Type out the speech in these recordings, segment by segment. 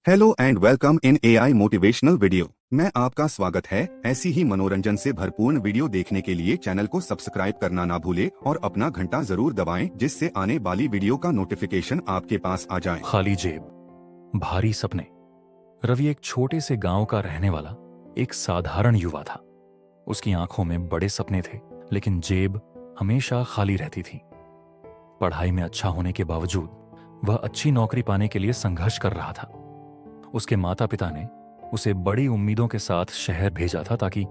Hello and welcome in AI motivational video. मैं आपका स्वागत है। ऐसी ही मनोरंजन से भरपूर वीडियो देखने के लिए चैनल को सब्सक्राइब करना ना भूले और अपना घंटा जरूर दबाएं, जिससे आने वाली वीडियो का नोटिफिकेशन आपके पास आ जाए। खाली जेब, भारी सपने। रवि एक छोटे से गांव का रहने वाला एक साधारण युवा था। उसकी आंखों में बड़े सपने थे, लेकिन जेब हमेशा खाली रहती थी। पढ़ाई में अच्छा होने के बावजूद वह अच्छी नौकरी पाने के लिए संघर्ष कर रहा था। उसके माता पिता ने उसे बड़ी उम्मीदों के साथ शहर भेजा था ताकि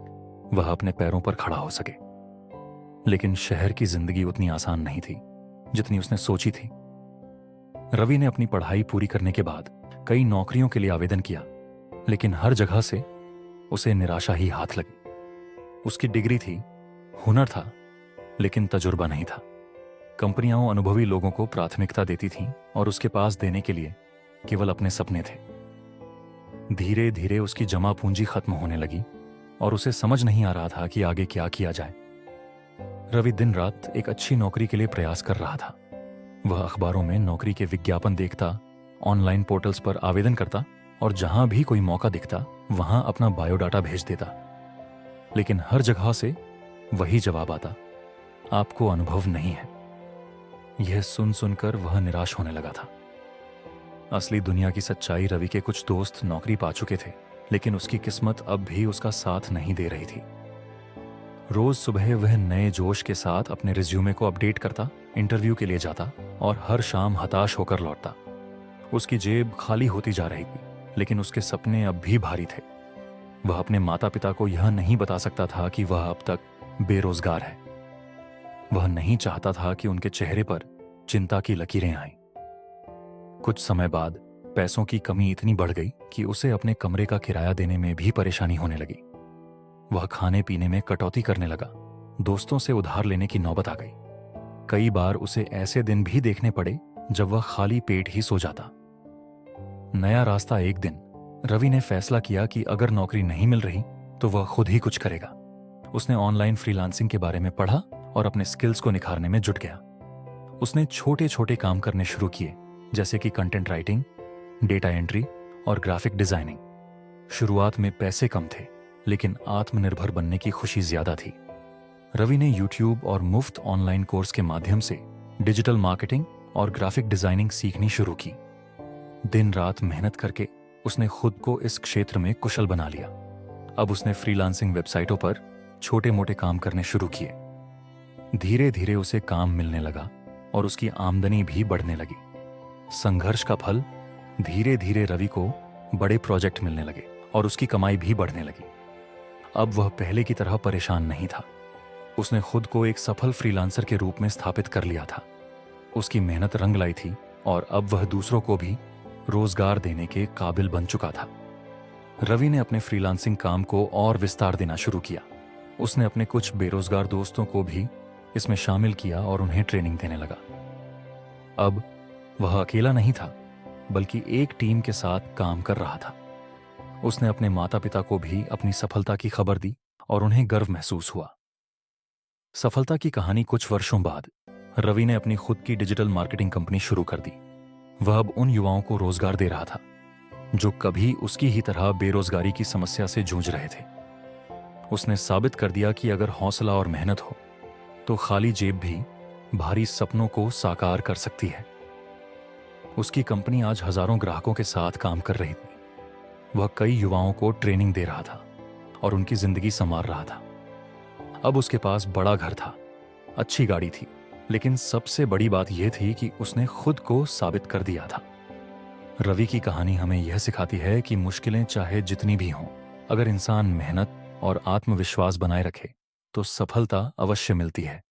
वह अपने पैरों पर खड़ा हो सके। लेकिन शहर की जिंदगी उतनी आसान नहीं थी जितनी उसने सोची थी। रवि ने अपनी पढ़ाई पूरी करने के बाद कई नौकरियों के लिए आवेदन किया, लेकिन हर जगह से उसे निराशा ही हाथ लगी। उसकी डिग्री थी, हुनर था, लेकिन तजुर्बा नहीं था। कंपनियां अनुभवी लोगों को प्राथमिकता देती थीं और उसके पास देने के लिए केवल अपने सपने थे। धीरे धीरे उसकी जमा पूंजी खत्म होने लगी और उसे समझ नहीं आ रहा था कि आगे क्या किया जाए। रवि दिन रात एक अच्छी नौकरी के लिए प्रयास कर रहा था। वह अखबारों में नौकरी के विज्ञापन देखता, ऑनलाइन पोर्टल्स पर आवेदन करता और जहां भी कोई मौका दिखता वहां अपना बायोडाटा भेज देता। लेकिन हर जगह से वही जवाब आता, आपको अनुभव नहीं है। यह सुन सुनकर वह निराश होने लगा था। असली दुनिया की सच्चाई रवि के कुछ दोस्त नौकरी पा चुके थे, लेकिन उसकी किस्मत अब भी उसका साथ नहीं दे रही थी। रोज सुबह वह नए जोश के साथ अपने रिज्यूमे को अपडेट करता, इंटरव्यू के लिए जाता और हर शाम हताश होकर लौटता। उसकी जेब खाली होती जा रही थी, लेकिन उसके सपने अब भी भारी थे। वह अपने माता पिता को यह नहीं बता सकता था कि वह अब तक बेरोजगार है। वह नहीं चाहता था कि उनके चेहरे पर चिंता की लकीरें आएं। कुछ समय बाद पैसों की कमी इतनी बढ़ गई कि उसे अपने कमरे का किराया देने में भी परेशानी होने लगी। वह खाने पीने में कटौती करने लगा। दोस्तों से उधार लेने की नौबत आ गई। कई बार उसे ऐसे दिन भी देखने पड़े जब वह खाली पेट ही सो जाता। नया रास्ता। एक दिन रवि ने फैसला किया कि अगर नौकरी नहीं मिल रही तो वह खुद ही कुछ करेगा। उसने ऑनलाइन फ्रीलांसिंग के बारे में पढ़ा और अपने स्किल्स को निखारने में जुट गया। उसने छोटे छोटे काम करने शुरू किए, जैसे कि कंटेंट राइटिंग, डेटा एंट्री और ग्राफिक डिजाइनिंग। शुरुआत में पैसे कम थे, लेकिन आत्मनिर्भर बनने की खुशी ज्यादा थी। रवि ने यूट्यूब और मुफ्त ऑनलाइन कोर्स के माध्यम से डिजिटल मार्केटिंग और ग्राफिक डिजाइनिंग सीखनी शुरू की। दिन रात मेहनत करके उसने खुद को इस क्षेत्र में कुशल बना लिया। अब उसने फ्रीलांसिंग वेबसाइटों पर छोटे मोटे काम करने शुरू किए। धीरे धीरे उसे काम मिलने लगा और उसकी आमदनी भी बढ़ने लगी। संघर्ष का फल। धीरे धीरे रवि को बड़े प्रोजेक्ट मिलने लगे और उसकी कमाई भी बढ़ने लगी। अब वह पहले की तरह परेशान नहीं था। उसने खुद को एक सफल फ्रीलांसर के रूप में स्थापित कर लिया था। उसकी मेहनत रंग लाई थी और अब वह दूसरों को भी रोजगार देने के काबिल बन चुका था। रवि ने अपने फ्रीलांसिंग काम को और विस्तार देना शुरू किया। उसने अपने कुछ बेरोजगार दोस्तों को भी इसमें शामिल किया और उन्हें ट्रेनिंग देने लगा। अब वह अकेला नहीं था, बल्कि एक टीम के साथ काम कर रहा था। उसने अपने माता पिता को भी अपनी सफलता की खबर दी और उन्हें गर्व महसूस हुआ। सफलता की कहानी। कुछ वर्षों बाद रवि ने अपनी खुद की डिजिटल मार्केटिंग कंपनी शुरू कर दी। वह अब उन युवाओं को रोजगार दे रहा था जो कभी उसकी ही तरह बेरोजगारी की समस्या से जूझ रहे थे। उसने साबित कर दिया कि अगर हौसला और मेहनत हो तो खाली जेब भी भारी सपनों को साकार कर सकती है। उसकी कंपनी आज हजारों ग्राहकों के साथ काम कर रही थी। वह कई युवाओं को ट्रेनिंग दे रहा था और उनकी जिंदगी संवार रहा था। अब उसके पास बड़ा घर था, अच्छी गाड़ी थी, लेकिन सबसे बड़ी बात यह थी कि उसने खुद को साबित कर दिया था। रवि की कहानी हमें यह सिखाती है कि मुश्किलें चाहे जितनी भी हों, अगर इंसान मेहनत और आत्मविश्वास बनाए रखे तो सफलता अवश्य मिलती है।